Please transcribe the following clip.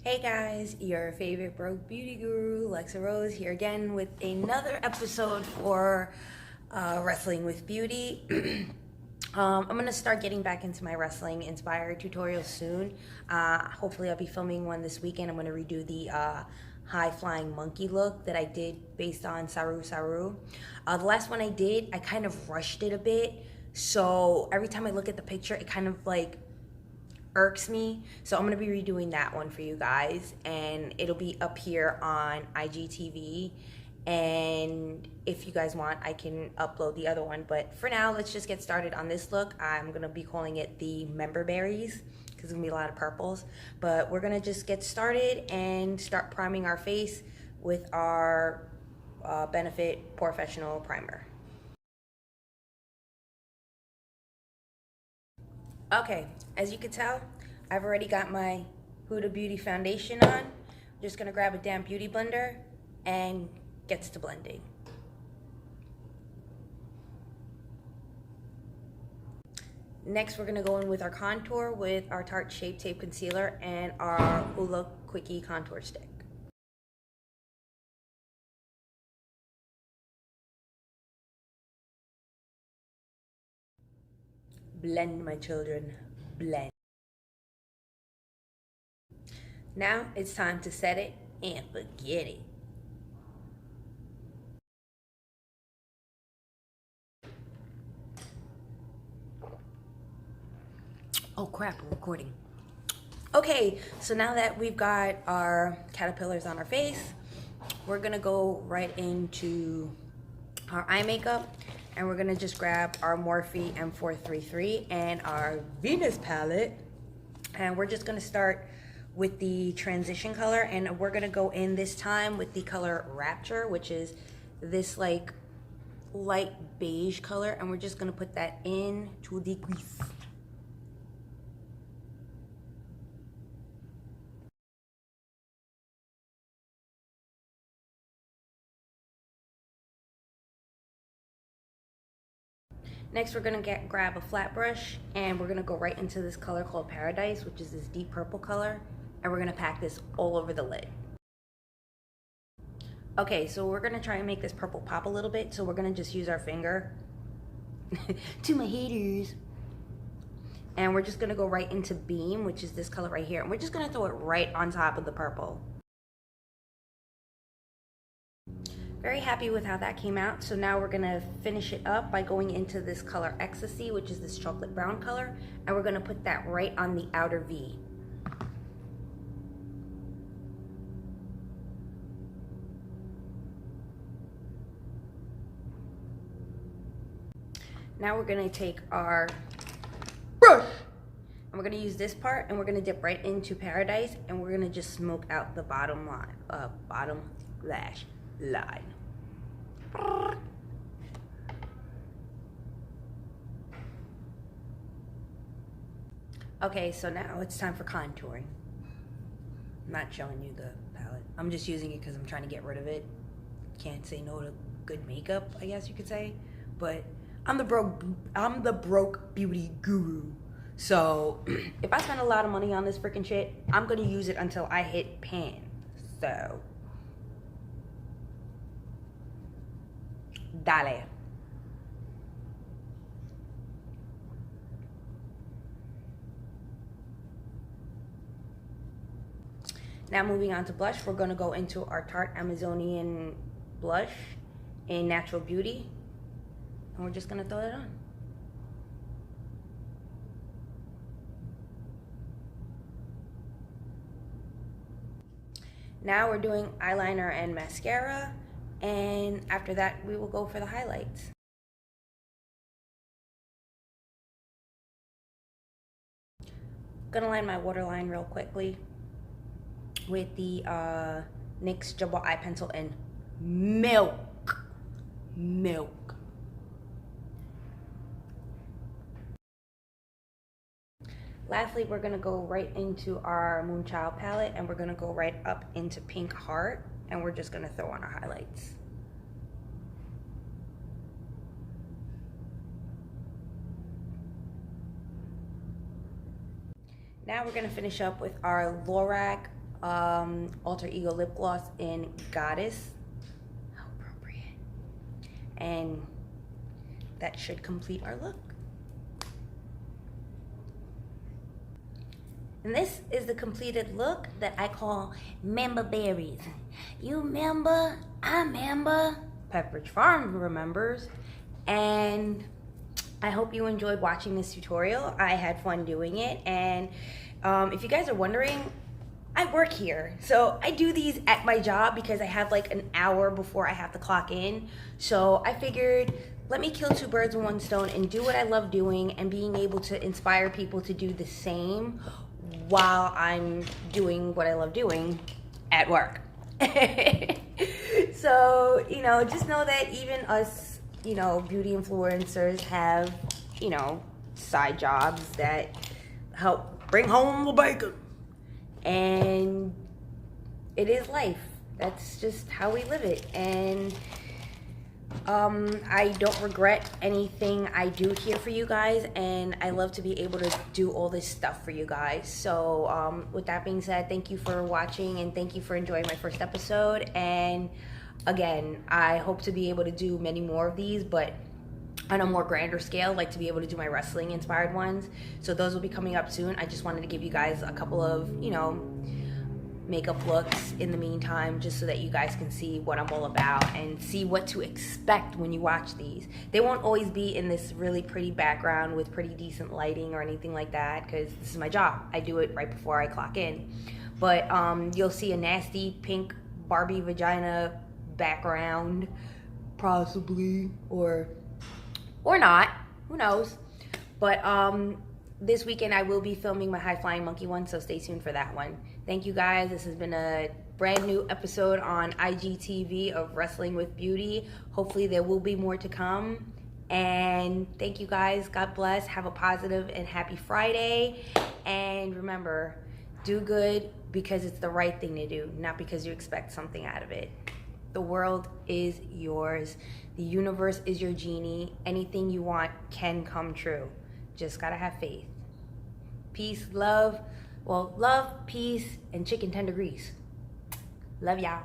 Hey guys, your favorite broke beauty guru, Lexa Rose, here again with another episode for Wrestling with Beauty. I'm going to start getting back into my wrestling inspired tutorials soon. Hopefully I'll be filming one this weekend. I'm going to redo the high flying monkey look that I did based on Saru Saru. The last one I did, I kind of rushed it a bit. So every time I look at the picture, it kind of like irks me. So I'm gonna be redoing that one for you guys, and it'll be up here on IGTV. And if you guys want, I can upload the other one. But for now, let's just get started on this look. I'm gonna be calling it the Memberberries because it's gonna be a lot of purples. But we're gonna just get started and start priming our face with our Benefit Professional Primer. Okay, as you can tell, I've already got my Huda Beauty foundation on. I'm just gonna grab a damp beauty blender and gets to blending. Next, we're gonna go in with our contour with our Tarte Shape Tape Concealer and our Hoola Quickie Contour Stick. Blend, my children, blend. Now it's time to set it and forget it. Oh crap, we're recording. Okay, so now that we've got our caterpillars on our face, we're gonna go right into our eye makeup, and we're gonna just grab our Morphe M433 and our Venus palette, and we're just gonna start with the transition color, and we're gonna go in this time with the color Rapture, which is this like light beige color, and we're just gonna put that in to the crease. Next, we're gonna grab a flat brush, and we're gonna go right into this color called Paradise, which is this deep purple color, and we're gonna pack this all over the lid. Okay, so we're gonna try and make this purple pop a little bit, so we're gonna just use our finger to my haters. And we're just gonna go right into Beam, which is this color right here, and we're just gonna throw it right on top of the purple. Very happy with how that came out. So now we're gonna finish it up by going into this color Ecstasy, which is this chocolate brown color, and we're gonna put that right on the outer V. Now we're gonna take our brush, and we're gonna use this part, and we're gonna dip right into Paradise, and we're gonna just smoke out the bottom line, bottom lash line. Okay, so now it's time for contouring. I'm not showing you the palette. I'm just using it because I'm trying to get rid of it. Can't say no to good makeup, I guess you could say. But I'm the broke beauty guru. So if I spend a lot of money on this freaking shit, I'm gonna use it until I hit pan. So dale. Now moving on to blush, we're gonna go into our Tarte Amazonian blush in Natural Beauty, and we're just gonna throw it on. Now we're doing eyeliner and mascara, and after that we will go for the highlights. Gonna line my waterline real quickly with the NYX Jumbo Eye Pencil in Milk. Lastly, we're gonna go right into our Moonchild palette, and we're gonna go right up into Pink Heart, and we're just gonna throw on our highlights. Now we're gonna finish up with our Lorac Alter Ego lip gloss in Goddess. How appropriate. And that should complete our look. And this is the completed look that I call Memberberries. You remember, I remember, Pepperidge Farm remembers, and I hope you enjoyed watching this tutorial. I had fun doing it, and if you guys are wondering, I work here. So I do these at my job because I have like an hour before I have to clock in. So I figured, let me kill two birds with one stone and do what I love doing and being able to inspire people to do the same while I'm doing what I love doing at work. So, you know, just know that even us, you know, beauty influencers have, you know, side jobs that help bring home the bacon. And it is life. That's just how we live it. And I don't regret anything I do here for you guys, and I love to be able to do all this stuff for you guys. So with that being said, thank you for watching, and thank you for enjoying my first episode. And again, I hope to be able to do many more of these, but on a more grander scale, like to be able to do my wrestling inspired ones. So those will be coming up soon. I just wanted to give you guys a couple of, you know, makeup looks in the meantime, just so that you guys can see what I'm all about and see what to expect when you watch these. They won't always be in this really pretty background with pretty decent lighting or anything like that, because this is my job. I do it right before I clock in. But you'll see a nasty pink Barbie vagina background, possibly, or not, who knows. But this weekend I will be filming my High Flying Monkey one, so stay tuned for that one. Thank you guys. This has been a brand new episode on IGTV of Wrestling with Beauty. Hopefully there will be more to come. And thank you guys. God bless. Have a positive and happy Friday. And remember, do good because it's the right thing to do, not because you expect something out of it. The world is yours. The universe is your genie. Anything you want can come true. Just gotta have faith. Peace, love. Well, love, peace, and chicken tender grease. Love y'all.